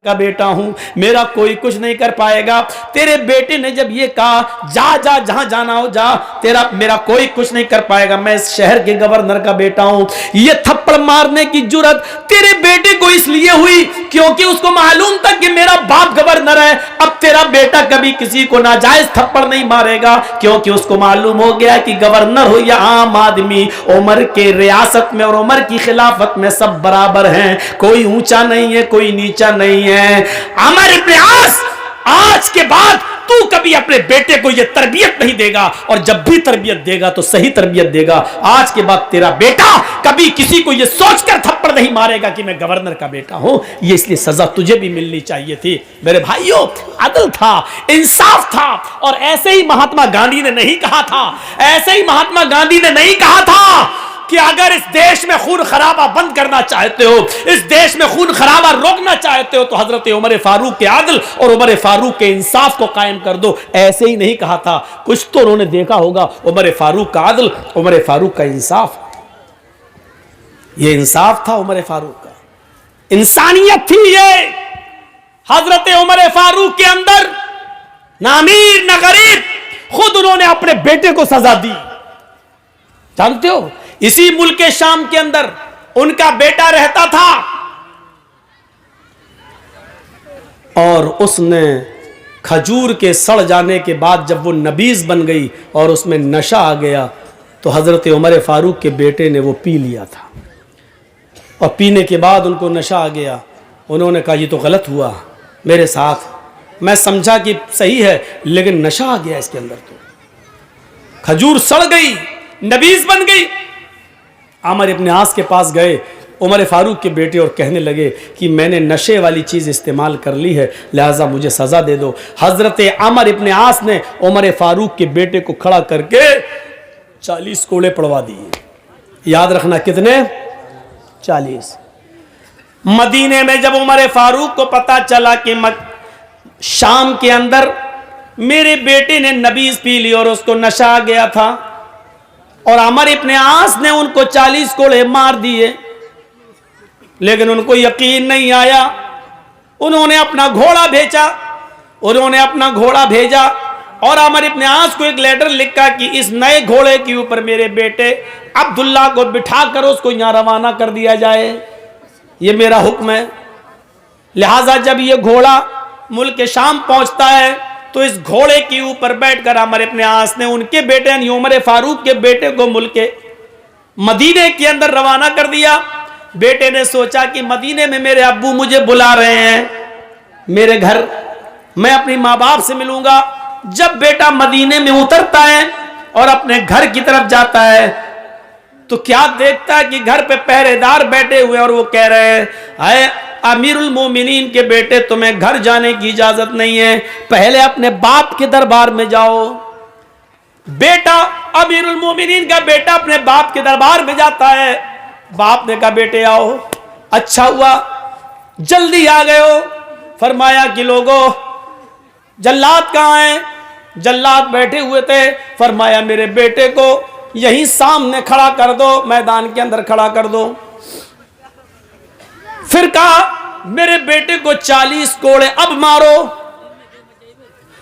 کا بیٹا ہوں, میرا کوئی کچھ نہیں کر پائے گا. تیرے بیٹے نے جب یہ کہا جا جا جہاں جانا ہو جا, میرا کوئی کچھ نہیں کر پائے گا, میں اس شہر کے گورنر کا بیٹا ہوں. یہ تھپڑ مارنے کی جرات تیرے بیٹے کو اس لیے ہوئی کیونکہ اس کو معلوم تھا کہ میرا باپ گورنر ہے. اب تیرا بیٹا کبھی کسی کو ناجائز تھپڑ نہیں مارے گا کیونکہ اس کو معلوم ہو گیا کہ گورنر ہو یا عام آدمی, عمر کے ریاست میں اور عمر کی خلافت میں سب برابر ہیں, کوئی اونچا نہیں ہے کوئی نیچا نہیں ہے. عمر ابن عاص, آج کے بعد تو کبھی اپنے بیٹے کو یہ تربیت نہیں دے گا, اور جب بھی تربیت دے گا تو صحیح تربیت دے گا. آج کے بعد تیرا بیٹا کبھی کسی کو یہ سوچ کر تھپڑ نہیں مارے گا کہ میں گورنر کا بیٹا ہوں. یہ اس لیے سزا تجھے بھی ملنی چاہیے تھی. میرے بھائیوں, عدل تھا, انصاف تھا. اور ایسے ہی مہاتما گاندھی نے نہیں کہا تھا, ایسے ہی مہاتما گاندھی نے نہیں کہا تھا کہ اگر اس دیش میں خون خرابہ بند کرنا چاہتے ہو, اس دیش میں خون خرابہ روکنا چاہتے ہو, تو حضرت عمر فاروق کے عدل اور عمر فاروق کے انصاف کو قائم کر دو. ایسے ہی نہیں کہا تھا, کچھ تو انہوں نے دیکھا ہوگا. عمر فاروق کا عدل, عمر فاروق کا انصاف, یہ انصاف تھا عمر فاروق کا, انسانیت تھی یہ. حضرت عمر فاروق کے اندر نہ امیر نہ غریب, خود انہوں نے اپنے بیٹے کو سزا دی. جانتے ہو, اسی ملک شام کے اندر ان کا بیٹا رہتا تھا, اور اس نے کھجور کے سڑ جانے کے بعد جب وہ نبیذ بن گئی اور اس میں نشہ آ گیا, تو حضرت عمر فاروق کے بیٹے نے وہ پی لیا تھا, اور پینے کے بعد ان کو نشہ آ گیا. انہوں نے کہا یہ تو غلط ہوا میرے ساتھ, میں سمجھا کہ صحیح ہے لیکن نشہ آ گیا اس کے اندر, تو کھجور سڑ گئی, نبیذ بن گئی. عمر ابن عاص کے پاس گئے عمر فاروق کے بیٹے اور کہنے لگے کہ میں نے نشے والی چیز استعمال کر لی ہے, لہٰذا مجھے سزا دے دو. حضرت عمر ابن عاص نے عمر فاروق کے بیٹے کو کھڑا کر کے 40 کوڑے پڑوا دیے. یاد رکھنا کتنے؟ 40. مدینے میں جب عمر فاروق کو پتا چلا کہ شام کے اندر میرے بیٹے نے نبیذ پی لی اور اس کو نشہ آ گیا تھا, اور عمر ابن عاص نے ان کو 40 کوڑے مار دیے, لیکن ان کو یقین نہیں آیا. انہوں نے اپنا گھوڑا بھیجا اور عمر ابن عاص کو ایک لیٹر لکھا کہ اس نئے گھوڑے کے اوپر میرے بیٹے عبداللہ کو بٹھا کر اس کو یہاں روانہ کر دیا جائے, یہ میرا حکم ہے. لہٰذا جب یہ گھوڑا ملک شام پہنچتا ہے تو اس گھوڑے کے اوپر بیٹھ کر عمر ابن عاص نے ان کے بیٹے یعنی عمر فاروق کے بیٹے کو ملک مدینے کے اندر روانہ کر دیا. بیٹے نے سوچا کہ مدینے میں میرے ابو مجھے بلا رہے ہیں میرے گھر, میں اپنی ماں باپ سے ملوں گا. جب بیٹا مدینے میں اترتا ہے اور اپنے گھر کی طرف جاتا ہے تو کیا دیکھتا ہے کہ گھر پہ پہرے دار بیٹھے ہوئے اور وہ کہہ رہے ہیں اے امیر المومنین کے بیٹے, تمہیں گھر جانے کی اجازت نہیں ہے, پہلے اپنے باپ کے دربار میں جاؤ. بیٹا امیر المومنین کا بیٹا اپنے باپ کے دربار میں جاتا ہے. باپ نے کہا بیٹے آؤ, اچھا ہوا جلدی آ گئے ہو. فرمایا کہ لوگوں جلاد کہاں ہیں؟ جلاد بیٹھے ہوئے تھے. فرمایا میرے بیٹے کو یہیں سامنے کھڑا کر دو, میدان کے اندر کھڑا کر دو. پھر کہا میرے بیٹے کو 40 کوڑے اب مارو,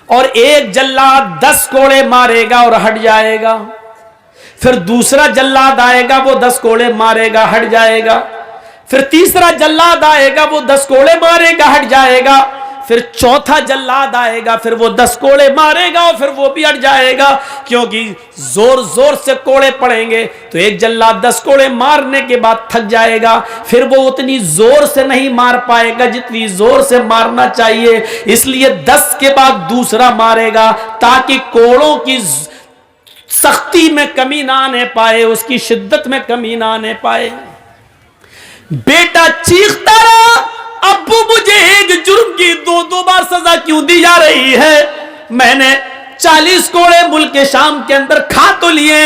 اور ایک جلاد 10 کوڑے مارے گا اور ہٹ جائے گا. پھر دوسرا جلاد آئے گا وہ 10 کوڑے مارے گا ہٹ جائے گا. پھر تیسرا جلاد آئے گا وہ 10 کوڑے مارے گا ہٹ جائے گا. پھر چوتھا جلاد آئے گا پھر وہ 10 کوڑے مارے گا اور پھر وہ بھی ہٹ جائے گا, کیونکہ زور زور سے کوڑے پڑیں گے تو ایک جلاد 10 کوڑے مارنے کے بعد تھک جائے گا, پھر وہ اتنی زور سے نہیں مار پائے گا جتنی زور سے مارنا چاہیے, اس لیے 10 کے بعد دوسرا مارے گا تاکہ کوڑوں کی سختی میں کمی نہ آنے پائے, اس کی شدت میں کمی نہ آنے پائے. بیٹا چیختا رہا ابو مجھے ایک جرم کی 2 بار سزا کیوں دی جا رہی ہے؟ میں نے 40 کوڑے ملک شام کے اندر کھا تو لیے.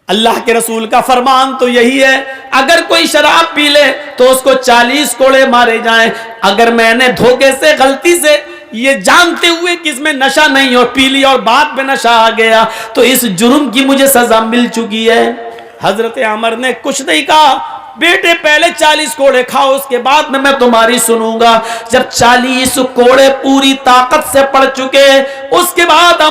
اللہ کے رسول کا فرمان تو یہی ہے اگر کوئی شراب پی لے تو اس کو 40 کوڑے مارے جائیں. اگر میں نے دھوکے سے غلطی سے یہ جانتے ہوئے کہ اس میں نشہ نہیں اور پی لی اور بعد میں نشہ آ گیا تو اس جرم کی مجھے سزا مل چکی ہے. حضرت عمر نے کچھ نہیں کہا, بیٹے پہلے 40 کوڑے کھاؤ, اس کے بعد میں تمہاری سنوں گا. جب 40 کوڑے پوری طاقت سے پڑ چکے, اس کے بعد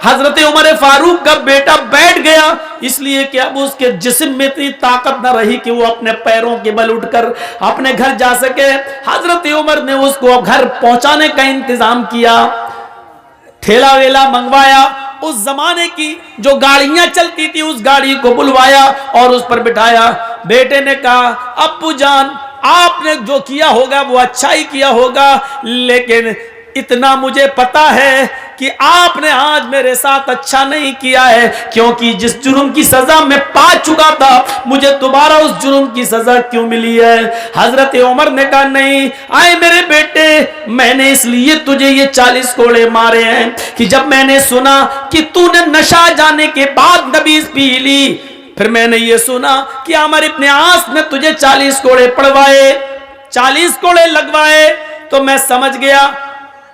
حضرت عمر فاروق کا بیٹا بیٹھ گیا, اس لیے کہ اب اس کے جسم میں اتنی طاقت نہ رہی کہ وہ اپنے پیروں کے بل اٹھ کر اپنے گھر جا سکے. حضرت عمر نے اس کو گھر پہنچانے کا انتظام کیا, ٹھیلا ویلا منگوایا, اس زمانے کی جو گاڑیاں چلتی تھی اس گاڑی کو بلوایا اور اس پر بٹھایا. بیٹے نے کہا ابو جان آپ نے جو کیا ہوگا وہ اچھا ہی کیا ہوگا, لیکن اتنا مجھے پتا ہے کہ آپ نے آج میرے ساتھ اچھا نہیں کیا ہے, کیونکہ جس جرم کی سزا میں پا چکا تھا مجھے دوبارہ اس جرم کی سزا کیوں ملی ہے؟ حضرت عمر نے کہا نہیں آئے میرے بیٹے, میں نے اس لیے تجھے یہ 40 کوڑے مارے ہیں کہ جب میں نے سنا کہ تو نے نشہ جانے کے بعد نبیذ پی لی, پھر میں نے یہ سنا کہ عمر ابن عاص نے تجھے 40 کوڑے پڑوائے, 40 کوڑے لگوائے, تو میں سمجھ گیا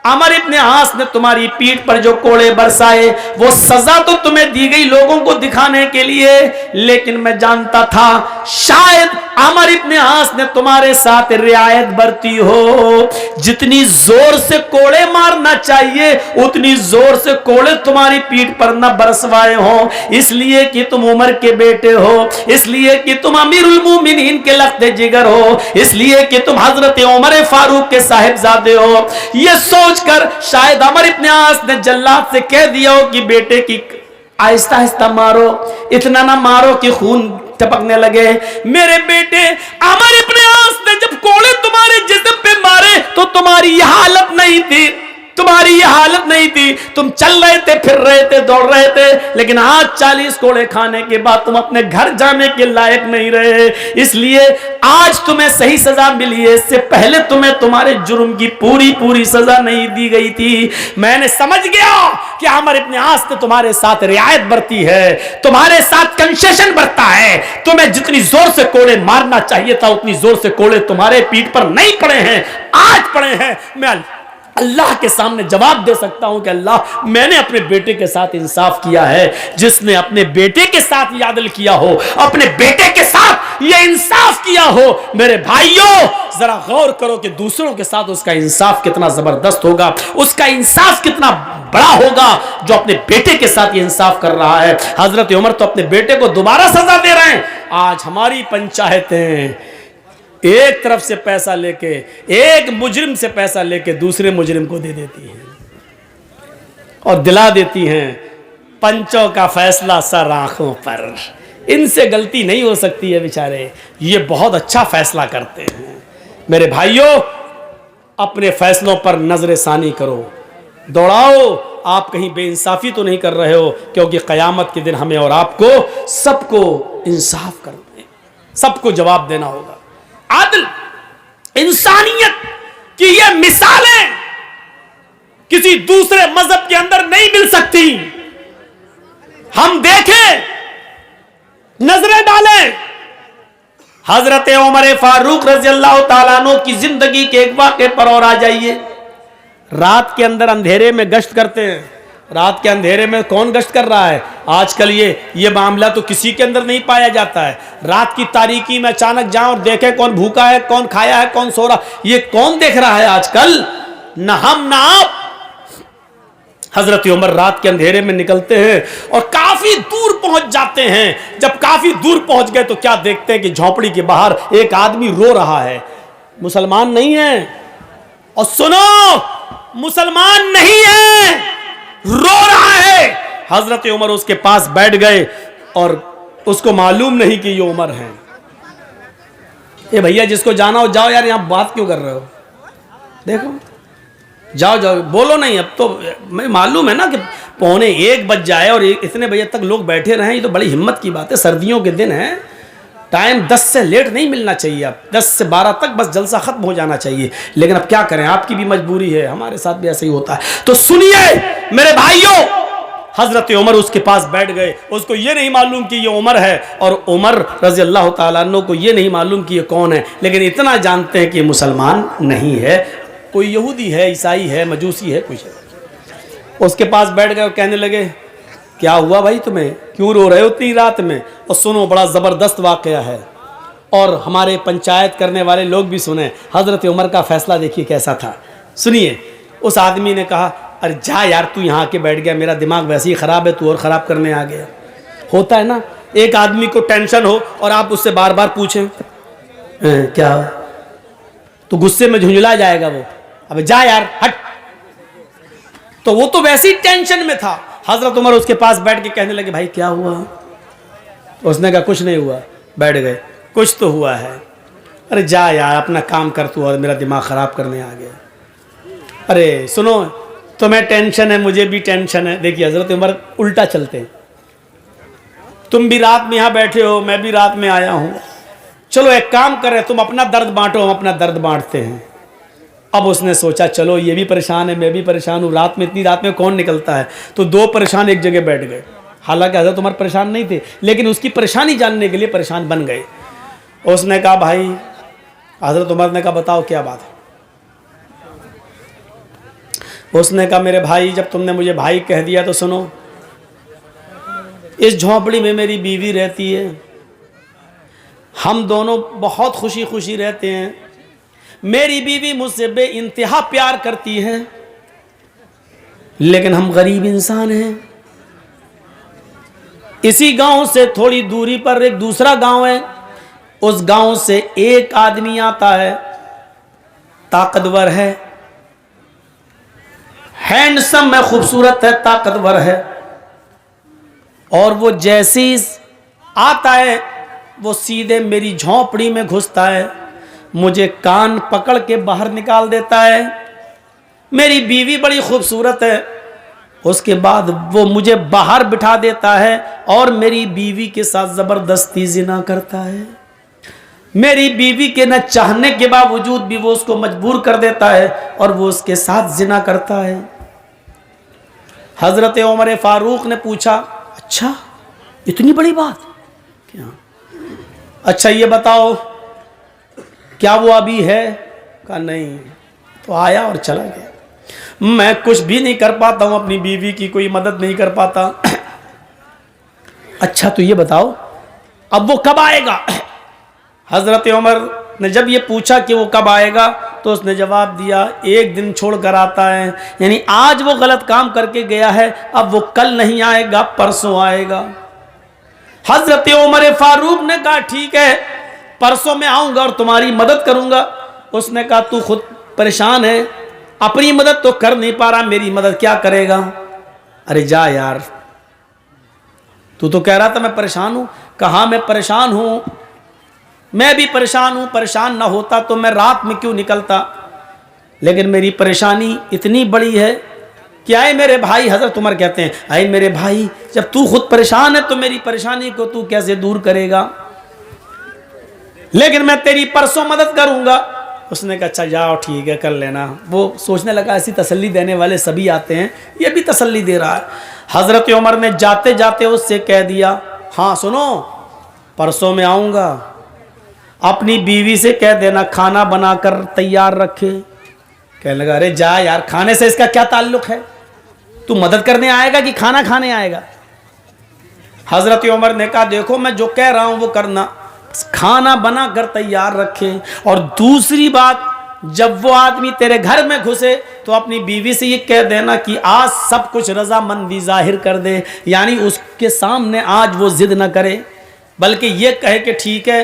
عمر ابن عاص نے تمہاری پیٹھ پر جو کوڑے برسائے وہ سزا تو تمہیں دی گئی لوگوں کو دکھانے کے لیے, لیکن میں جانتا تھا شاید عمر ابن عاص نے تمہارے ساتھ رعایت برتی ہو, جتنی زور سے کوڑے مارنا چاہیے اتنی زور سے کوڑے تمہاری پیٹھ پر نہ برسوائے ہوں, اس لیے کہ تم عمر کے بیٹے ہو, اس لیے کہ تم امیر المومنین کے لخت جگر ہو, اس لیے کہ تم حضرت عمر فاروق کے صاحبزادے ہو. یہ سوچ کر شاید عمر ابن عاص نے جلاد سے کہہ دیا ہو کہ بیٹے کی آہستہ آہستہ مارو, اتنا نہ مارو کہ خون ٹپکنے لگے. میرے بیٹے عمر ابن عاص نے جب کوڑے تمہارے جسم پہ مارے تو تمہاری یہ حالت نہیں تھی, تمہاری یہ حالت نہیں تھی, تم چل رہے تھے, پھر رہے تھے, دوڑ رہے تھے, لیکن آج 40 کوڑے کھانے کے بعد تم اپنے گھر جانے کے لائق نہیں رہے, اس لیے آج تمہیں صحیح سزا ملی ہے, اس سے پہلے تمہیں تمہارے جرم کی پوری سزا نہیں دی گئی تھی. میں نے سمجھ گیا کہ عمر ابن عاص نے تمہارے ساتھ رعایت برتی ہے, تمہارے ساتھ کنسیشن برتا ہے, تمہیں جتنی زور سے کوڑے مارنا چاہیے تھا اتنی زور سے کوڑے تمہارے پیٹھ پر نہیں پڑے ہیں, آج پڑے ہیں. میں اللہ کے سامنے جواب دے سکتا ہوں کہ اللہ میں نے اپنے بیٹے کے ساتھ انصاف کیا ہے. جس نے اپنے بیٹے کے ساتھ یہ عدل کیا ہو, اپنے بیٹے کے ساتھ یہ انصاف کیا ہو, میرے بھائیوں ذرا غور کرو کہ دوسروں کے ساتھ اس کا انصاف کتنا زبردست ہوگا, اس کا انصاف کتنا بڑا ہوگا جو اپنے بیٹے کے ساتھ یہ انصاف کر رہا ہے. حضرت عمر تو اپنے بیٹے کو دوبارہ سزا دے رہے ہیں. آج ہماری پنچایتیں ایک طرف سے پیسہ لے کے, ایک مجرم سے پیسہ لے کے دوسرے مجرم کو دے دیتی ہیں اور دلا دیتی ہیں پنچوں کا فیصلہ سر آنکھوں پر. ان سے غلطی نہیں ہو سکتی ہے بیچارے, یہ بہت اچھا فیصلہ کرتے ہیں. میرے بھائیوں اپنے فیصلوں پر نظر ثانی کرو, دوڑاؤ, آپ کہیں بے انصافی تو نہیں کر رہے ہو, کیونکہ قیامت کے دن ہمیں اور آپ کو سب کو انصاف کرنا ہے, سب کو جواب دینا ہوگا. عدل انسانیت کی یہ مثالیں کسی دوسرے مذہب کے اندر نہیں مل سکتی. ہم دیکھیں, نظریں ڈالیں, حضرت عمر فاروق رضی اللہ تعالیٰ عنہ کی زندگی کے ایک واقعے پر اور آ جائیے. رات کے اندر اندھیرے میں گشت کرتے ہیں. رات کے اندھیرے میں کون گشت کر رہا ہے آج کل؟ یہ معاملہ تو کسی کے اندر نہیں پایا جاتا ہے. رات کی تاریکی میں اچانک جاؤں اور دیکھیں کون بھوکا ہے, کون کھایا ہے, کون سو رہا, یہ کون دیکھ رہا ہے آج کل؟ نہ ہم نہ آپ. حضرت عمر رات کے اندھیرے میں نکلتے ہیں اور کافی دور پہنچ جاتے ہیں. جب کافی دور پہنچ گئے تو کیا دیکھتے ہیں کہ جھونپڑی کے باہر ایک آدمی رو رہا ہے. مسلمان نہیں ہے, اور سنو مسلمان نہیں ہے, رو رہا ہے. حضرت عمر اس کے پاس بیٹھ گئے اور اس کو معلوم نہیں کہ یہ عمر ہے. اے بھیا جس کو جانا ہو جاؤ یار, یہاں بات کیوں کر رہے ہو, دیکھو جاؤ جاؤ, بولو نہیں. اب تو میں معلوم ہے نا کہ 1:45 بج جائے اور اتنے بجے تک لوگ بیٹھے رہیں, یہ تو بڑی ہمت کی بات ہے. سردیوں کے دن ہیں, ٹائم 10 سے لیٹ نہیں ملنا چاہیے. اب 10 سے 12 تک بس جلسہ ختم ہو جانا چاہیے, لیکن اب کیا کریں, آپ کی بھی مجبوری ہے, ہمارے ساتھ بھی ایسا ہی ہوتا ہے. تو سنیے میرے بھائیوں, حضرت عمر اس کے پاس بیٹھ گئے. اس کو یہ نہیں معلوم کہ یہ عمر ہے, اور عمر رضی اللہ تعالیٰ عنہ کو یہ نہیں معلوم کہ یہ کون ہے, لیکن اتنا جانتے ہیں کہ یہ مسلمان نہیں ہے, کوئی یہودی ہے, عیسائی ہے, مجوسی ہے, کچھ ہے. اس کے پاس بیٹھ گئے اور کہنے لگے کیا ہوا بھائی تمہیں, کیوں رو رہے ہو اتنی رات میں؟ اور سنو بڑا زبردست واقعہ ہے. اور ہمارے پنچایت کرنے والے لوگ بھی سنیں. حضرت عمر کا فیصلہ دیکھیے کیسا تھا. سنیے. اس آدمی نے کہا ارے جا یار تو یہاں کے بیٹھ گیا, میرا دماغ ویسے ہی خراب ہے, تو اور خراب کرنے آ گیا. ہوتا ہے نا ایک آدمی کو ٹینشن ہو اور آپ اس سے بار بار پوچھیں کیا ہو, تو غصے میں جھنجھلا جائے گا وہ, اب جا یار ہٹ. تو وہ تو ویسے ہی ٹینشن میں تھا. حضرت عمر اس کے پاس بیٹھ کے کہنے لگے بھائی کیا ہوا؟ اس نے کہا کچھ نہیں ہوا. بیٹھ گئے. کچھ تو ہوا ہے. ارے جا یار اپنا کام کر تو, اور میرا دماغ خراب کرنے آ گیا. ارے سنو تمہیں ٹینشن ہے مجھے بھی ٹینشن ہے. دیکھیے حضرت عمر الٹا چلتے ہیں. تم بھی رات میں یہاں بیٹھے ہو, میں بھی رات میں آیا ہوں, چلو ایک کام کریں تم اپنا درد بانٹو ہم اپنا درد بانٹتے ہیں. اب اس نے سوچا چلو یہ بھی پریشان ہے میں بھی پریشان ہوں, رات میں اتنی رات میں کون نکلتا ہے. تو دو پریشان ایک جگہ بیٹھ گئے. حالانکہ حضرت عمر پریشان نہیں تھے لیکن اس کی پریشانی جاننے کے لیے پریشان بن گئے. اس نے کہا بھائی, حضرت عمر نے کہا بتاؤ کیا بات ہے. اس نے کہا میرے بھائی جب تم نے مجھے بھائی کہہ دیا تو سنو, اس جھونپڑی میں میری بیوی رہتی ہے, ہم دونوں بہت خوشی خوشی رہتے ہیں. میری بیوی مجھ سے بے انتہا پیار کرتی ہے لیکن ہم غریب انسان ہیں. اسی گاؤں سے تھوڑی دوری پر ایک دوسرا گاؤں ہے, اس گاؤں سے ایک آدمی آتا ہے, طاقتور ہے, ہینڈسم ہے, خوبصورت ہے, طاقتور ہے, اور وہ جیسے ہی آتا ہے وہ سیدھے میری جھونپڑی میں گھستا ہے, مجھے کان پکڑ کے باہر نکال دیتا ہے. میری بیوی بڑی خوبصورت ہے, اس کے بعد وہ مجھے باہر بٹھا دیتا ہے اور میری بیوی کے ساتھ زبردستی زنا کرتا ہے. میری بیوی کے نہ چاہنے کے باوجود بھی وہ اس کو مجبور کر دیتا ہے اور وہ اس کے ساتھ زنا کرتا ہے. حضرت عمر فاروق نے پوچھا اچھا اتنی بڑی بات کیا؟ اچھا یہ بتاؤ کیا وہ ابھی ہے؟ کہا نہیں. تو آیا اور چلا گیا. میں کچھ بھی نہیں کر پاتا ہوں, اپنی بیوی کی کوئی مدد نہیں کر پاتا. اچھا تو یہ بتاؤ اب وہ کب آئے گا؟ حضرت عمر نے جب یہ پوچھا کہ وہ کب آئے گا تو اس نے جواب دیا ایک دن چھوڑ کر آتا ہے, یعنی آج وہ غلط کام کر کے گیا ہے, اب وہ کل نہیں آئے گا پرسوں آئے گا. حضرت عمر فاروق نے کہا ٹھیک ہے پرسوں میں آؤں گا اور تمہاری مدد کروں گا. اس نے کہا تو خود پریشان ہے, اپنی مدد تو کر نہیں پا رہا, میری مدد کیا کرے گا؟ ارے جا یار تو کہہ رہا تھا میں پریشان ہوں. کہا میں پریشان ہوں, میں بھی پریشان ہوں, پریشان نہ ہوتا تو میں رات میں کیوں نکلتا, لیکن میری پریشانی اتنی بڑی ہے کہ آئے میرے بھائی. حضرت عمر کہتے ہیں آئے میرے بھائی جب تو خود پریشان ہے تو میری پریشانی کو تو کیسے دور کرے گا, لیکن میں تیری پرسوں مدد کروں گا. اس نے کہا اچھا جاؤ ٹھیک ہے کر لینا. وہ سوچنے لگا ایسی تسلی دینے والے سبھی آتے ہیں, یہ بھی تسلی دے رہا ہے. حضرت عمر نے جاتے جاتے اس سے کہہ دیا ہاں سنو پرسوں میں آؤں گا, اپنی بیوی سے کہہ دینا کھانا بنا کر تیار رکھے. کہنے لگا ارے جا یار کھانے سے اس کا کیا تعلق ہے, تو مدد کرنے آئے گا کہ کھانا کھانے آئے گا؟ حضرت عمر نے کہا دیکھو میں جو کہہ رہا ہوں وہ کرنا, کھانا بنا کر تیار رکھے. اور دوسری بات جب وہ آدمی تیرے گھر میں گھسے تو اپنی بیوی سے یہ کہہ دینا کہ آج سب کچھ رضامندی ظاہر کر دے, یعنی اس کے سامنے آج وہ ضد نہ کرے بلکہ یہ کہے کہ ٹھیک ہے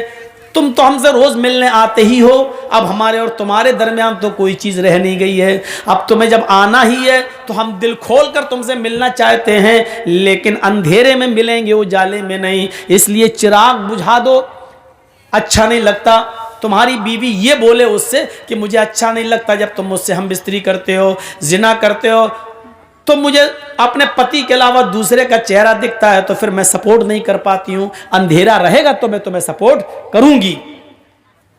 تم تو ہم سے روز ملنے آتے ہی ہو, اب ہمارے اور تمہارے درمیان تو کوئی چیز رہ نہیں گئی ہے, اب تمہیں جب آنا ہی ہے تو ہم دل کھول کر تم سے ملنا چاہتے ہیں لیکن اندھیرے میں ملیں گے اجالے میں نہیں, اس لیے چراغ بجھا دو. اچھا نہیں لگتا تمہاری بیوی یہ بولے اس سے کہ مجھے اچھا نہیں لگتا جب تم مجھ سے ہم بستری کرتے ہو, زنا کرتے ہو, تو مجھے اپنے پتی کے علاوہ دوسرے کا چہرہ دکھتا ہے تو پھر میں سپورٹ نہیں کر پاتی ہوں, اندھیرا رہے گا تو میں تمہیں سپورٹ کروں گی.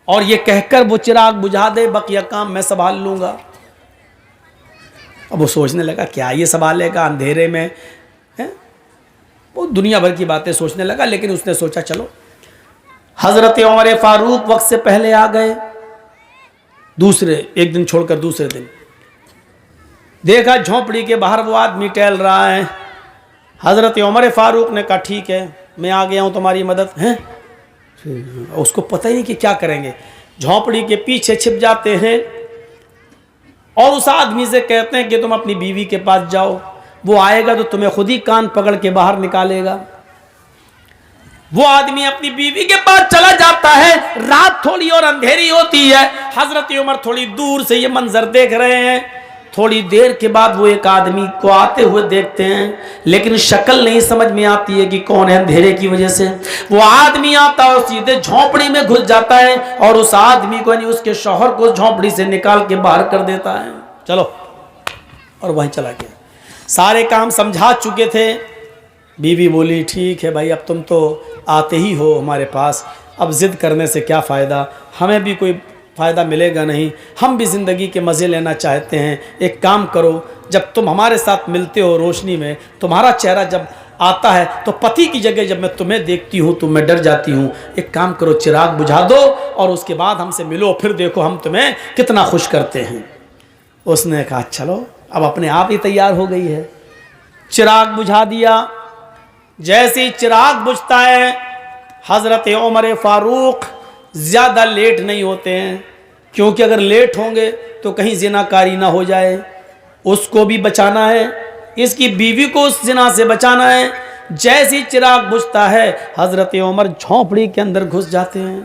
اور یہ کہہ کر وہ چراغ بجھا دے, بقیہ کام میں سنبھال لوں گا. اب وہ سوچنے لگا کیا یہ سنبھالے گا اندھیرے میں, وہ دنیا بھر کی باتیں سوچنے لگا. لیکن اس نے سوچا چلو. حضرت عمر فاروق وقت سے پہلے آ گئے, دوسرے ایک دن چھوڑ کر دوسرے دن دیکھا جھونپڑی کے باہر وہ آدمی ٹہل رہا ہے. حضرت عمر فاروق نے کہا ٹھیک ہے میں آ گیا ہوں تمہاری مدد ہے. اس کو پتہ ہی نہیں کہ کیا کریں گے، جھونپڑی کے پیچھے چھپ جاتے ہیں اور اس آدمی سے کہتے ہیں کہ تم اپنی بیوی کے پاس جاؤ، وہ آئے گا تو تمہیں خود ہی کان پکڑ کے باہر نکالے گا۔ وہ آدمی اپنی بیوی کے پاس چلا جاتا ہے، رات تھوڑی اور اندھیری ہوتی ہے، حضرت عمر تھوڑی دور سے یہ منظر دیکھ رہے ہیں۔ تھوڑی دیر کے بعد وہ ایک آدمی کو آتے ہوئے دیکھتے ہیں، لیکن شکل نہیں سمجھ میں آتی ہے کہ کون ہے، اندھیرے کی وجہ سے۔ وہ آدمی آتا ہے اور سیدھے جھونپڑی میں گھس جاتا ہے اور اس آدمی کو یعنی اس کے شوہر کو جھونپڑی سے نکال کے باہر کر دیتا ہے، چلو، اور وہیں چلا گیا۔ سارے کام سمجھا چکے تھے۔ بیوی بولی ٹھیک ہے بھائی، اب تم تو آتے ہی ہو ہمارے پاس، اب ضد کرنے سے کیا فائدہ، ہمیں بھی کوئی فائدہ ملے گا نہیں، ہم بھی زندگی کے مزے لینا چاہتے ہیں۔ ایک کام کرو، جب تم ہمارے ساتھ ملتے ہو روشنی میں، تمہارا چہرہ جب آتا ہے تو پتی کی جگہ جب میں تمہیں دیکھتی ہوں تو میں ڈر جاتی ہوں، ایک کام کرو، چراغ بجھا دو اور اس کے بعد ہم سے ملو، پھر دیکھو ہم تمہیں کتنا خوش کرتے ہیں۔ اس نے کہا چلو، اب اپنے آپ ہی تیار ہو گئی ہے۔ چراغ بجھا دیا۔ جیسے ہی چراغ بجھتا ہے، حضرت عمر فاروق زیادہ لیٹ نہیں ہوتے ہیں، کیونکہ اگر لیٹ ہوں گے تو کہیں زنا کاری نہ ہو جائے، اس کو بھی بچانا ہے، اس کی بیوی کو اس زنا سے بچانا ہے۔ جیسے ہی چراغ بجھتا ہے، حضرت عمر جھونپڑی کے اندر گھس جاتے ہیں۔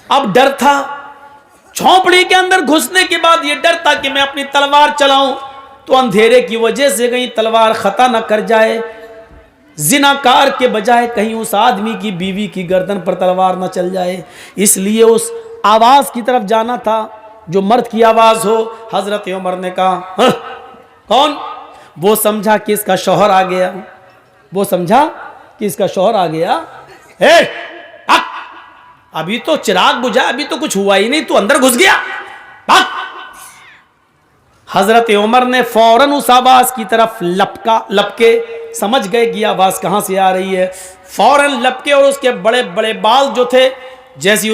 اب ڈر تھا، جھونپڑی کے اندر گھسنے کے بعد یہ ڈر تھا کہ میں اپنی تلوار چلاؤں تو اندھیرے کی وجہ سے کہیں تلوار خطا نہ کر جائے، زناکار کے بجائے کہیں اس آدمی کی بیوی کی گردن پر تلوار نہ چل جائے، اس لیے اس آواز کی طرف جانا تھا جو مرد کی آواز ہو۔ حضرت عمر نے کہا کون؟ وہ سمجھا کہ اس کا شوہر آ گیا، وہ سمجھا کہ اس کا شوہر آ گیا۔ ابھی تو چراغ بجھا، ابھی تو کچھ ہوا ہی نہیں، تو اندر گھس گیا۔ حضرت عمر نے فوراً اس آواز کی طرف لپکے، سمجھ گئے کہ یہ آواز کہاں سے آ رہی ہے، فوراً لپکے اور اس کے بڑے بڑے بال جو تھے، جیسے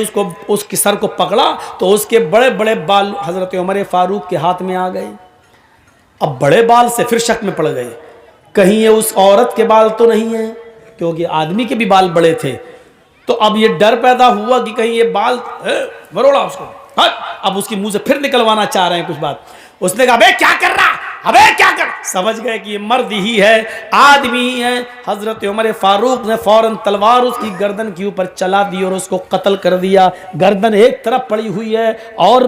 اس کے سر کو پکڑا تو اس کے بڑے بڑے بال حضرت عمر فاروق کے ہاتھ میں آ گئے۔ اب بڑے بال سے پھر شک میں پڑ گئے، کہیں یہ اس عورت کے بال تو نہیں ہیں، کیونکہ آدمی کے بھی بال بڑے تھے۔ تو اب یہ ڈر پیدا ہوا کہ کہیں یہ بال مروڑا اس کو، اب اس کی منہ سے پھر نکلوانا چاہ رہے ہیں کچھ بات۔ اس نے کہا بے کیا کر رہا، ابے کیا کر، سمجھ گئے کہ یہ مرد ہی ہے، آدمی ہی ہے۔ حضرت عمر فاروق نے فوراً تلوار اس کی گردن کے اوپر چلا دی اور اس کو قتل کر دیا۔ گردن ایک طرف پڑی ہوئی ہے اور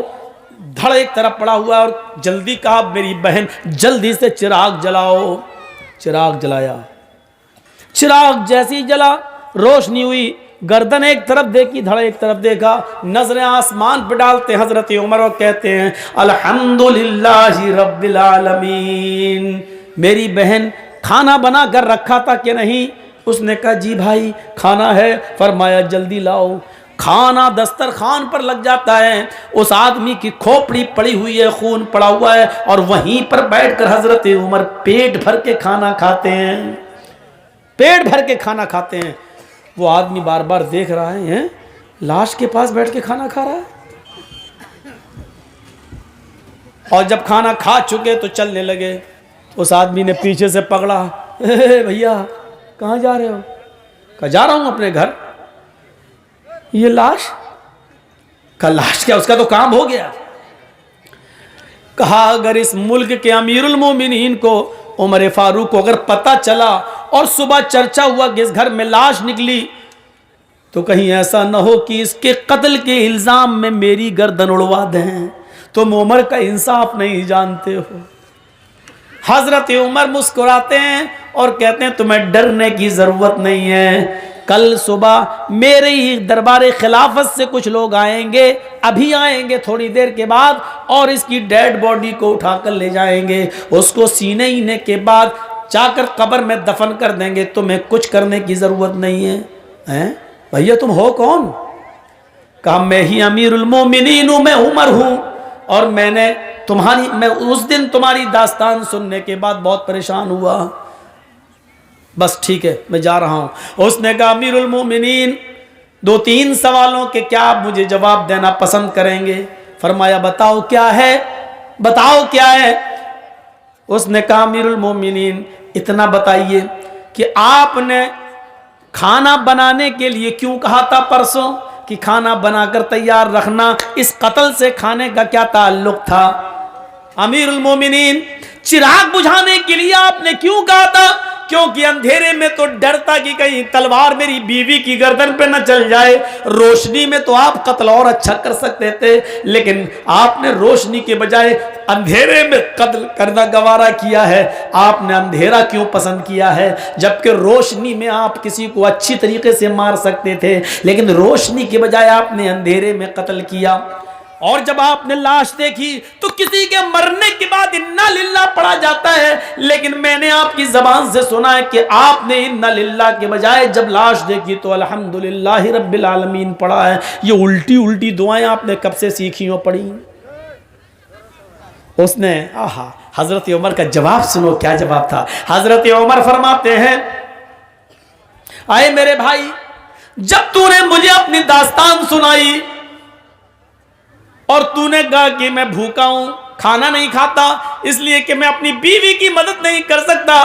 دھڑ ایک طرف پڑا ہوا ہے، اور جلدی کہا میری بہن جلدی سے چراغ جلاؤ۔ چراغ جلایا، چراغ جیسی ہی جلا، روشنی ہوئی، گردن ایک طرف دیکھی، دھڑ ایک طرف دیکھا، نظریں آسمان پہ ڈالتے حضرت عمر اور کہتے ہیں الحمدللہ رب العالمین، میری بہن کھانا بنا کر رکھا تھا کہ نہیں؟ اس نے کہا جی بھائی کھانا ہے۔ فرمایا جلدی لاؤ۔ کھانا دسترخوان پر لگ جاتا ہے، اس آدمی کی کھوپڑی پڑی ہوئی ہے، خون پڑا ہوا ہے، اور وہیں پر بیٹھ کر حضرت عمر پیٹ بھر کے کھانا کھاتے ہیں، پیٹ بھر کے کھانا کھاتے ہیں۔ وہ آدمی بار بار دیکھ رہا ہے، لاش کے پاس بیٹھ کے کھانا کھا رہا ہے۔ اور جب کھانا کھا چکے تو چلنے لگے، اس آدمی نے پیچھے سے پکڑا، بھیا کہاں جا رہے ہو؟ کہا جا رہا ہوں اپنے گھر۔ یہ لاش کا لاش کیا، اس کا تو کام ہو گیا۔ کہا اگر اس ملک کے امیر المومنین کو عمر فاروق کو اگر پتہ چلا اور صبح چرچا ہوا کہ اس گھر میں لاش نکلی تو کہیں ایسا نہ ہو کہ اس کے قتل کے الزام میں میری گردن اڑوا دیں، تم عمر کا انصاف نہیں جانتے ہو۔ حضرت عمر مسکراتے ہیں اور کہتے ہیں تمہیں ڈرنے کی ضرورت نہیں ہے، کل صبح میرے ہی دربار خلافت سے کچھ لوگ آئیں گے، ابھی آئیں گے تھوڑی دیر کے بعد، اور اس کی ڈیڈ باڈی کو اٹھا کر لے جائیں گے، اس کو سینے ہینے کے بعد جا کر قبر میں دفن کر دیں گے، تمہیں کچھ کرنے کی ضرورت نہیں ہے۔ بھیا تم ہو کون؟ کہا میں ہی امیر المومنین ہوں، میں عمر ہوں، اور میں اس دن تمہاری داستان سننے کے بعد بہت پریشان ہوا، بس ٹھیک ہے میں جا رہا ہوں۔ اس نے کہا امیر المومنین 2-3 سوالوں کے کیا آپ مجھے جواب دینا پسند کریں گے؟ فرمایا بتاؤ کیا ہے، بتاؤ کیا ہے۔ اس نے کہا امیر المومنین اتنا بتائیے کہ آپ نے کھانا بنانے کے لیے کیوں کہا تھا پرسوں کہ کھانا بنا کر تیار رکھنا؟ اس قتل سے کھانے کا کیا تعلق تھا؟ امیر المومنین، چراغ بجھانے کے لیے آپ نے کیوں کہا تھا؟ کیونکہ اندھیرے میں تو ڈرتا کہ کہیں تلوار میری بیوی کی گردن پہ نہ چل جائے، روشنی میں تو آپ قتل اور اچھا کر سکتے تھے، لیکن آپ نے روشنی کے بجائے اندھیرے میں قتل کرنا گوارا کیا ہے۔ آپ نے اندھیرا کیوں پسند کیا ہے جبکہ روشنی میں آپ کسی کو اچھی طریقے سے مار سکتے تھے، لیکن روشنی کے بجائے آپ نے اندھیرے میں قتل کیا۔ اور جب آپ نے لاش دیکھی تو کسی کے مرنے کے بعد انا للہ پڑھا جاتا ہے، لیکن میں نے آپ کی زبان سے سنا ہے کہ آپ نے انا للہ کے بجائے جب لاش دیکھی تو الحمدللہ رب العالمین پڑھا ہے۔ یہ الٹی الٹی دعائیں آپ نے کب سے سیکھی ہو پڑھی؟ اس نے حضرت عمر کا جواب سنو، کیا جواب تھا؟ حضرت عمر فرماتے ہیں، آئے میرے بھائی، جب تو نے مجھے اپنی داستان سنائی اور تو نے کہا کہ میں بھوکا ہوں، کھانا نہیں کھاتا اس لیے کہ میں اپنی بیوی کی مدد نہیں کر سکتا،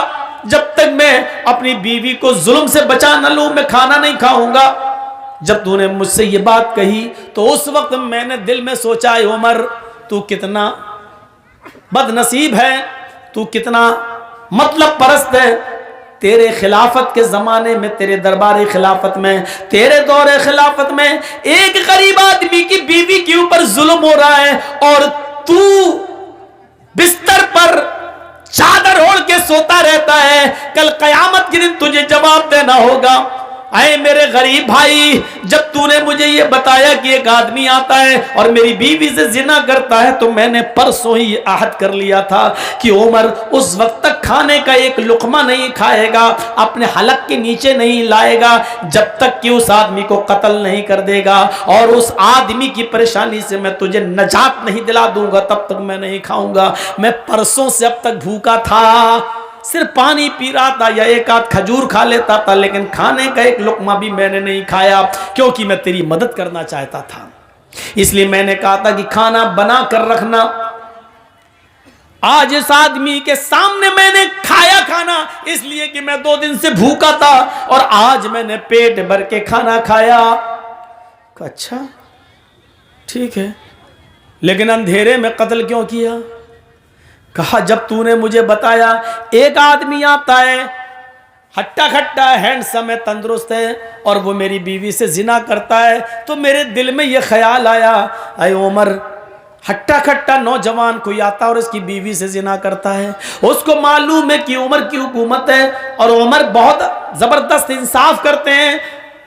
جب تک میں اپنی بیوی کو ظلم سے بچا نہ لوں میں کھانا نہیں کھاؤں گا۔ جب تو نے مجھ سے یہ بات کہی تو اس وقت میں نے دل میں سوچا، اے عمر تو کتنا بد نصیب ہے، تو کتنا مطلب پرست ہے۔ تیرے خلافت کے زمانے میں، تیرے دربار خلافت میں، تیرے دور خلافت میں ایک غریب آدمی کی بیوی کے اوپر ظلم ہو رہا ہے اور تو بستر پر چادر اوڑھ کے سوتا رہتا ہے، کل قیامت کے دن تجھے جواب دینا ہوگا۔ اے میرے غریب بھائی، جب تو نے مجھے یہ بتایا کہ ایک آدمی آتا ہے اور میری بیوی سے زنا کرتا ہے تو میں نے پرسوں ہی عہد کر لیا تھا کہ عمر اس وقت تک کھانے کا ایک لقمہ نہیں کھائے گا، اپنے حلق کے نیچے نہیں لائے گا جب تک کہ اس آدمی کو قتل نہیں کر دے گا، اور اس آدمی کی پریشانی سے میں تجھے نجات نہیں دلا دوں گا تب تک میں نہیں کھاؤں گا۔ میں پرسوں سے اب تک بھوکا تھا، صرف پانی پی رہا تھا یا ایک آدھ کھجور کھا لیتا تھا، لیکن کھانے کا ایک لقمہ بھی میں نے نہیں کھایا کیونکہ میں تیری مدد کرنا چاہتا تھا۔ اس لیے میں نے کہا تھا کہ کھانا بنا کر رکھنا۔ آج اس آدمی کے سامنے میں نے کھایا کھانا اس لیے کہ میں 2 دن سے بھوکا تھا اور آج میں نے پیٹ بھر کے کھانا کھایا۔ اچھا ٹھیک ہے، لیکن اندھیرے میں قتل کیوں کیا؟ کہا جب تو نے مجھے بتایا ایک آدمی آتا ہے، ہٹا کھٹا ہے، ہینڈسم ہے، تندرست ہے، اور وہ میری بیوی سے زنا کرتا ہے، تو میرے دل میں یہ خیال آیا، اے عمر، ہٹا کھٹا نوجوان کوئی آتا اور اس کی بیوی سے زنا کرتا ہے، اس کو معلوم ہے کہ عمر کی حکومت ہے اور عمر بہت زبردست انصاف کرتے ہیں،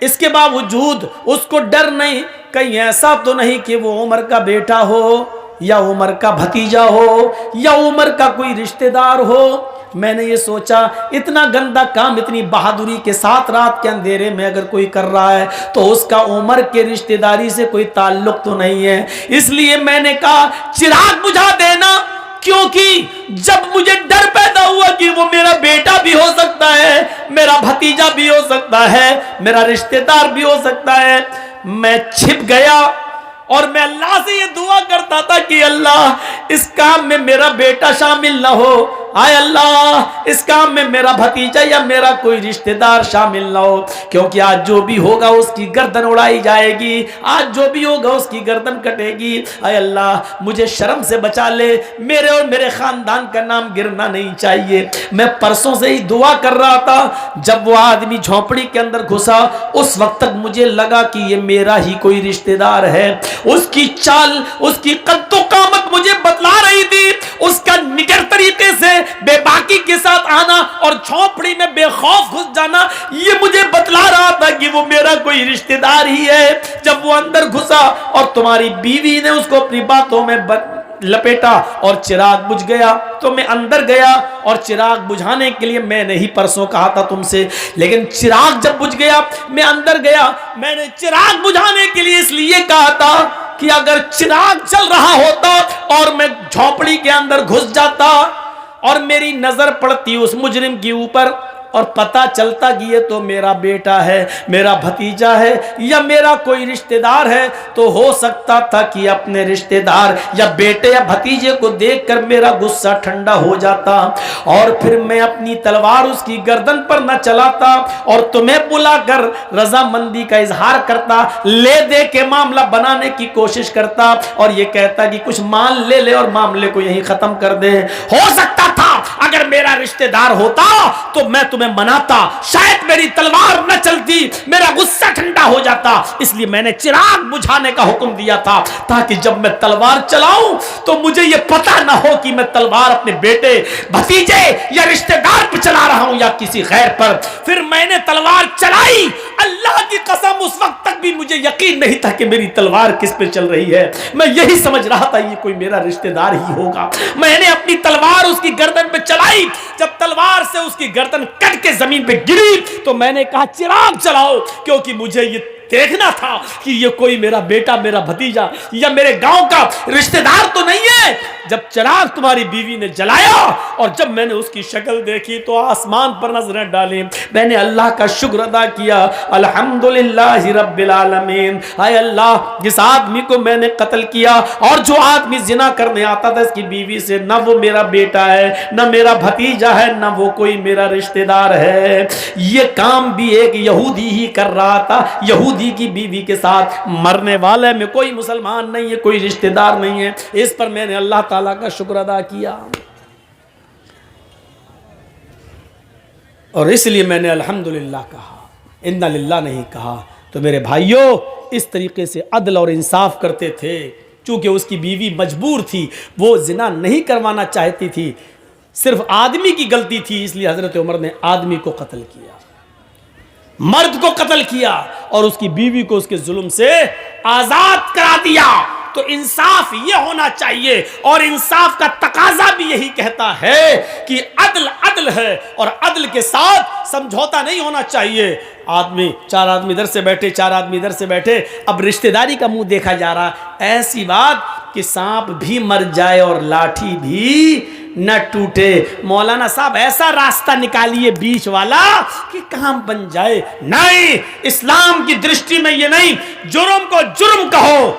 اس کے باوجود اس کو ڈر نہیں کہیں ایسا تو نہیں کہ وہ عمر کا بیٹا ہو یا عمر کا بھتیجا ہو یا عمر کا کوئی رشتہ دار ہو۔ میں نے یہ سوچا اتنا گندا کام اتنی بہادری کے ساتھ رات کے اندھیرے میں اگر کوئی کر رہا ہے تو اس کا عمر کے رشتہ داری سے کوئی تعلق تو نہیں ہے، اس لیے میں نے کہا چراغ بجھا دینا، کیونکہ جب مجھے ڈر پیدا ہوا کہ وہ میرا بیٹا بھی ہو سکتا ہے، میرا بھتیجا بھی ہو سکتا ہے، میرا رشتہ دار بھی ہو سکتا ہے، میں چھپ گیا اور میں اللہ سے یہ دعا کرتا تھا کہ اللہ اس کام میں میرا بیٹا شامل نہ ہو، آئے اللہ اس کام میں میرا بھتیجا یا میرا کوئی رشتہ دار شامل نہ ہو، کیونکہ آج جو بھی ہوگا اس کی گردن اڑائی جائے گی، آج جو بھی ہوگا اس کی گردن کٹے گی، آئے اللہ مجھے شرم سے بچا لے، میرے اور میرے خاندان کا نام گرنا نہیں چاہیے۔ میں پرسوں سے ہی دعا کر رہا تھا، جب وہ آدمی جھونپڑی کے اندر گھسا اس وقت تک مجھے لگا کہ یہ میرا ہی کوئی رشتہ دار ہے، اس کی چال، اس کی قد و قامت مجھے بتلا رہی تھی، اس کا نگر طریقے سے بے باکی کے ساتھ آنا اور جھونپڑی میں بے خوف گھس جانا یہ مجھے بتلا رہا تھا کہ وہ میرا کوئی رشتہ دار ہی ہے۔ جب وہ اندر گھسا اور تمہاری بیوی نے اس کو اپنی باتوں میں لپیٹا اور چراغ بجھ گیا تو میں اندر گیا، اور چراغ بجھانے کے لیے میں نے ہی پرسوں کہا تھا تم سے، لیکن چراغ جب بجھ گیا میں اندر گیا، میں نے چراغ بجھانے کے لیے اس لیے کہا تھا کہ اگر چراغ چل رہا ہوتا اور میں جھونپڑی کے اندر گھس جاتا اور میری نظر پڑتی اس مجرم کے اوپر اور پتہ چلتا کہ یہ تو میرا بیٹا ہے، میرا بھتیجا ہے یا میرا کوئی رشتہ دار ہے، تو ہو سکتا تھا کہ اپنے رشتہ دار یا بیٹے یا بھتیجے کو دیکھ کر میرا غصہ ٹھنڈا ہو جاتا اور پھر میں اپنی تلوار اس کی گردن پر نہ چلاتا اور تمہیں بلا کر رضامندی کا اظہار کرتا، لے دے کے معاملہ بنانے کی کوشش کرتا اور یہ کہتا کہ کچھ مال لے لے اور معاملے کو یہیں ختم کر دے۔ ہو سکتا تھا اگر میرا رشتہ دار ہوتا تو میں تمہیں مناتا، شاید میری تلوار نہ چلتی، میرا غصہ ٹھنڈا ہو جاتا، اس لیے میں نے چراغ بجھانے کا حکم دیا تھا تاکہ جب میں تلوار چلاؤں تو مجھے یہ پتہ نہ ہو کہ میں تلوار اپنے بیٹے، بھتیجے یا رشتہ دار پہ چلا رہا ہوں یا کسی غیر پر۔ پھر میں نے تلوار چلائی، اللہ کی قسم اس وقت تک بھی مجھے یقین نہیں تھا کہ میری تلوار کس پہ چل رہی ہے، میں یہی سمجھ رہا تھا یہ کوئی میرا رشتہ دار ہی ہوگا۔ میں نے اپنی تلوار اس کی گردن پہ چلائی، جب تلوار سے اس کی گردن کٹ کے زمین پہ گری تو میں نے کہا چراغ چلاؤ، کیونکہ مجھے یہ دیکھنا تھا کہ یہ کوئی میرا بیٹا، میرا بھتیجا یا میرے گاؤں کا رشتہ دار تو نہیں ہے۔ جب چراغ تمہاری بیوی نے جلایا اور جب میں نے اس کی شکل دیکھی تو آسمان پر نظریں ڈالیں، میں نے اللہ کا شکر ادا کیا، الحمدللہ رب العالمین۔ اے اللہ، جس آدمی کو میں نے قتل کیا اور جو آدمی زنا کرنے آتا تھا اس کی بیوی سے، نہ وہ میرا بیٹا ہے، نہ میرا بھتیجا ہے، نہ وہ کوئی میرا رشتہ دار ہے، یہ کام بھی ایک یہودی ہی کر رہا تھا، یہودی کی بیوی کے ساتھ۔ مرنے والے میں کوئی مسلمان نہیں ہے، کوئی رشتہ دار نہیں ہے۔ اس پر میں نے اللہ تعالیٰ کا شکر ادا کیا اور اس لیے میں نے الحمدللہ کہا، انا للہ نہیں کہا۔ تو میرے بھائیوں، اس طریقے سے عدل اور انصاف کرتے تھے۔ چونکہ اس کی بیوی مجبور تھی، وہ زنا نہیں کروانا چاہتی تھی، صرف آدمی کی غلطی تھی، اس لیے حضرت عمر نے آدمی کو قتل کیا، مرد کو قتل کیا اور اس کی بیوی کو اس کے ظلم سے آزاد کرا دیا۔ تو انصاف یہ ہونا چاہیے اور انصاف کا تقاضا بھی یہی کہتا ہے کہ عدل عدل ہے اور عدل کے ساتھ سمجھوتا نہیں ہونا چاہیے۔ چار آدمی ادھر سے بیٹھے، چار آدمی ادھر سے بیٹھے، اب رشتہ داری کا منہ دیکھا جا رہا، ایسی بات کہ سانپ بھی مر جائے اور لاٹھی بھی نہ ٹوٹے۔ مولانا صاحب ایسا راستہ نکالیے بیچ والا کہ کام بن جائے۔ نہیں، اسلام کی درشٹی میں یہ نہیں، جرم کو جرم کہو،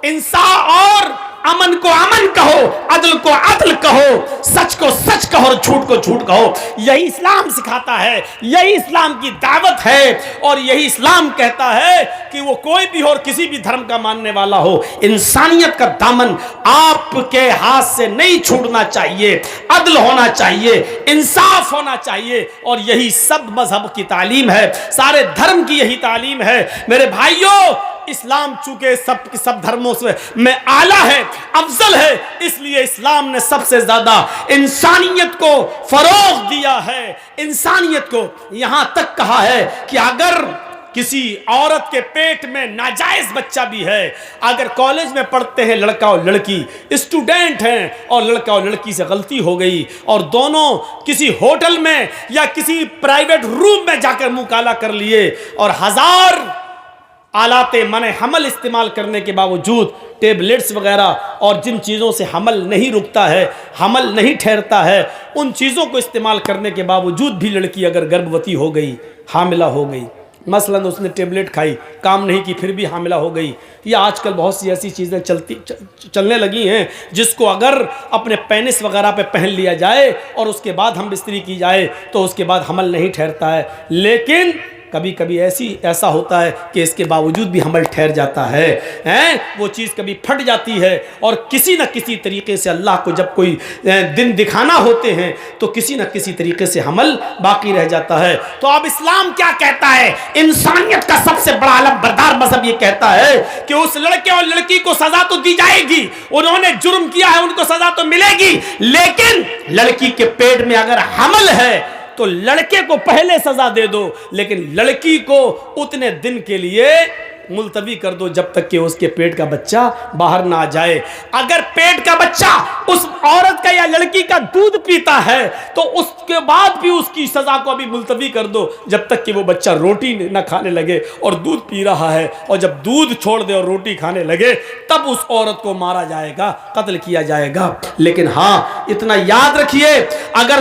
انصاف اور امن کو امن کہو، عدل کو عدل کہو، سچ کو سچ کہو اور جھوٹ کو جھوٹ کہو۔ یہی اسلام سکھاتا ہے، یہی اسلام کی دعوت ہے اور یہی اسلام کہتا ہے کہ وہ کوئی بھی ہو اور کسی بھی دھرم کا ماننے والا ہو، انسانیت کا دامن آپ کے ہاتھ سے نہیں چھوٹنا چاہیے، عدل ہونا چاہیے، انصاف ہونا چاہیے اور یہی سب مذہب کی تعلیم ہے، سارے دھرم کی یہی تعلیم ہے۔ میرے بھائیوں، اسلام چونکہ سب دھرموں سے میں اعلیٰ ہے، افضل ہے، اس لیے اسلام نے سب سے زیادہ انسانیت کو فروغ دیا ہے، انسانیت کو یہاں تک کہا ہے کہ اگر کسی عورت کے پیٹ میں ناجائز بچہ بھی ہے، اگر کالج میں پڑھتے ہیں لڑکا اور لڑکی، اسٹوڈنٹ ہیں اور لڑکا اور لڑکی سے غلطی ہو گئی اور دونوں کسی ہوٹل میں یا کسی پرائیویٹ روم میں جا کر منہ کالا کر لیے اور ہزار آلات منع حمل استعمال کرنے کے باوجود، ٹیبلٹس وغیرہ اور جن چیزوں سے حمل نہیں رکتا ہے، حمل نہیں ٹھہرتا ہے، ان چیزوں کو استعمال کرنے کے باوجود بھی لڑکی اگر گربھوتی ہو گئی، حاملہ ہو گئی، مثلا اس نے ٹیبلٹ کھائی، کام نہیں کی، پھر بھی حاملہ ہو گئی، یا آج کل بہت سی ایسی چیزیں چلنے لگی ہیں جس کو اگر اپنے پینس وغیرہ پہ پہن لیا جائے اور اس کے بعد ہم بستری کی جائے تو اس کے بعد حمل نہیں ٹھہرتا ہے، لیکن کبھی کبھی ایسا ہوتا ہے کہ اس کے باوجود بھی حمل ٹھہر جاتا ہے، وہ چیز کبھی پھٹ جاتی ہے اور کسی نہ کسی طریقے سے اللہ کو جب کوئی دن دکھانا ہوتے ہیں تو کسی نہ کسی طریقے سے حمل باقی رہ جاتا ہے۔ تو اب اسلام کیا کہتا ہے؟ انسانیت کا سب سے بڑا علم بردار مذہب یہ کہتا ہے کہ اس لڑکے اور لڑکی کو سزا تو دی جائے گی، انہوں نے جرم کیا ہے، ان کو سزا تو ملے گی، لیکن لڑکی کے پیٹ میں اگر حمل ہے تو لڑکے کو پہلے سزا دے دو، لیکن لڑکی کو اتنے دن کے لیے ملتوی کر دو جب تک کہ اس کے پیٹ کا بچہ باہر نہ آ جائے۔ اگر پیٹ کا بچہ اس عورت کا یا لڑکی کا دودھ پیتا ہے تو اس کے بعد بھی اس کی سزا کو ابھی ملتوی کر دو جب تک کہ وہ بچہ روٹی نہ کھانے لگے اور دودھ پی رہا ہے، اور جب دودھ چھوڑ دے اور روٹی کھانے لگے تب اس عورت کو مارا جائے گا، قتل کیا جائے گا۔ لیکن ہاں اتنا یاد رکھیے، اگر